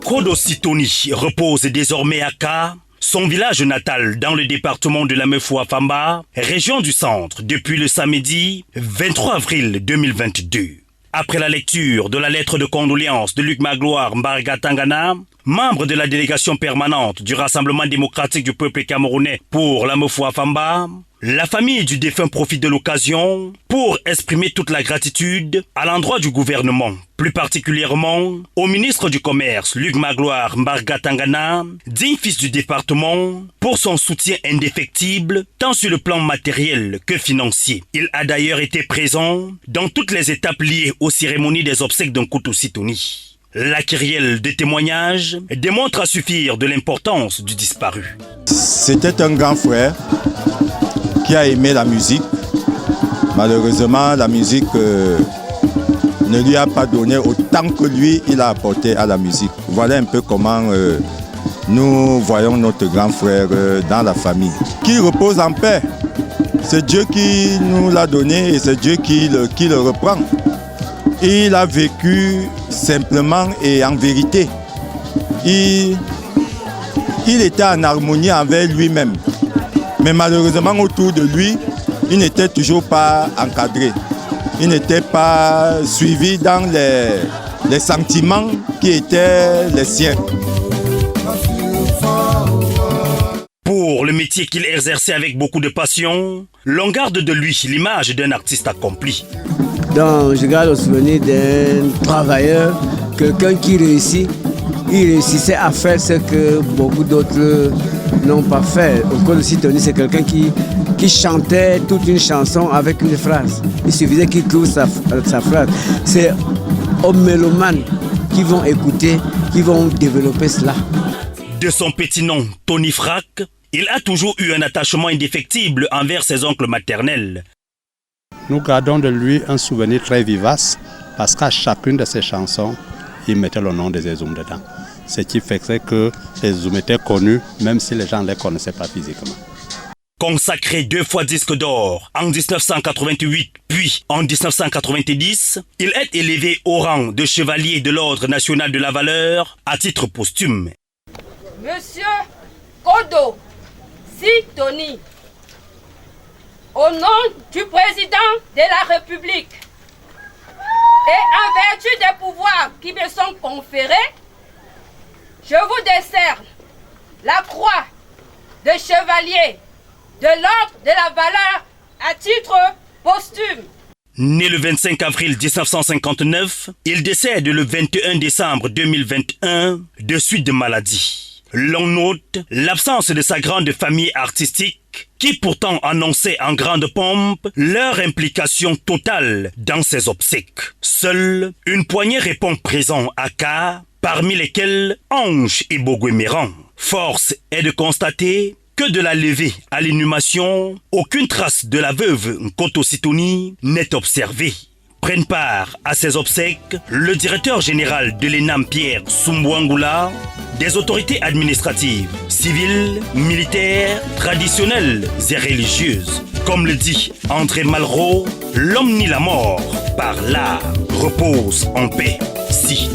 Kodo Sitoni repose désormais à Ka, son village natal dans le département de la Mefoua-Famba, région du centre, depuis le samedi 23 avril 2022. Après la lecture de la lettre de condoléances de Luc Magloire Mbarga Tangana, membre de la délégation permanente du Rassemblement démocratique du peuple camerounais pour la Mefoua-Famba, la famille du défunt profite de l'occasion pour exprimer toute la gratitude à l'endroit du gouvernement, plus particulièrement au ministre du Commerce Luc Magloire Mbarga Tangana, digne fils du département, pour son soutien indéfectible tant sur le plan matériel que financier. Il a d'ailleurs été présent dans toutes les étapes liées aux cérémonies des obsèques d'un Kodo Sitoni. La kyrielle de témoignages démontre à suffire de l'importance du disparu. C'était un grand frère qui a aimé la musique. Malheureusement, la musique ne lui a pas donné autant que lui, il a apporté à la musique. Voilà un peu comment nous voyons notre grand frère dans la famille. Qu'il repose en paix. C'est Dieu qui nous l'a donné et c'est Dieu qui le reprend. Il a vécu simplement et en vérité. Il était en harmonie avec lui-même. Mais malheureusement, autour de lui, il n'était toujours pas encadré. Il n'était pas suivi dans les sentiments qui étaient les siens. Pour le métier qu'il exerçait avec beaucoup de passion, l'on garde de lui l'image d'un artiste accompli. Donc, je garde le souvenir d'un travailleur, quelqu'un qui réussit. Il réussissait à faire ce que beaucoup d'autres n'ont pas fait. Au Kodo Sitoni, c'est quelqu'un qui chantait toute une chanson avec une phrase. Il suffisait qu'il trouve sa phrase. C'est aux mélomanes qui vont écouter, qui vont développer cela. De son petit nom, Tony Frac, il a toujours eu un attachement indéfectible envers ses oncles maternels. Nous gardons de lui un souvenir très vivace parce qu'à chacune de ses chansons, il mettait le nom des Ezoum dedans. Ce qui fait que les Ezoum étaient connus, même si les gens ne les connaissaient pas physiquement. Consacré 2 fois disque d'or en 1988 puis en 1990, il est élevé au rang de chevalier de l'Ordre national de la valeur à titre posthume. Monsieur Kodo Sitoni, au nom du président de la République et en vertu des pouvoirs qui me sont conférés, je vous décerne la croix de chevalier de l'Ordre de la valeur à titre posthume. Né le 25 avril 1959, il décède le 21 décembre 2021 de suite de maladie. L'on note l'absence de sa grande famille artistique qui pourtant annonçait en grande pompe leur implication totale dans ses obsèques. Seule une poignée répond présent à Ka, parmi lesquels Ange et Bogouéméran. Force est de constater que de la levée à l'inhumation, aucune trace de la veuve Kodo Sitoni n'est observée. Prennent part à ces obsèques le directeur général de l'ENAM Pierre Soumbouangoula, des autorités administratives, civiles, militaires, traditionnelles et religieuses. Comme le dit André Malraux, l'homme ni la mort, par l'art, repose en paix. Si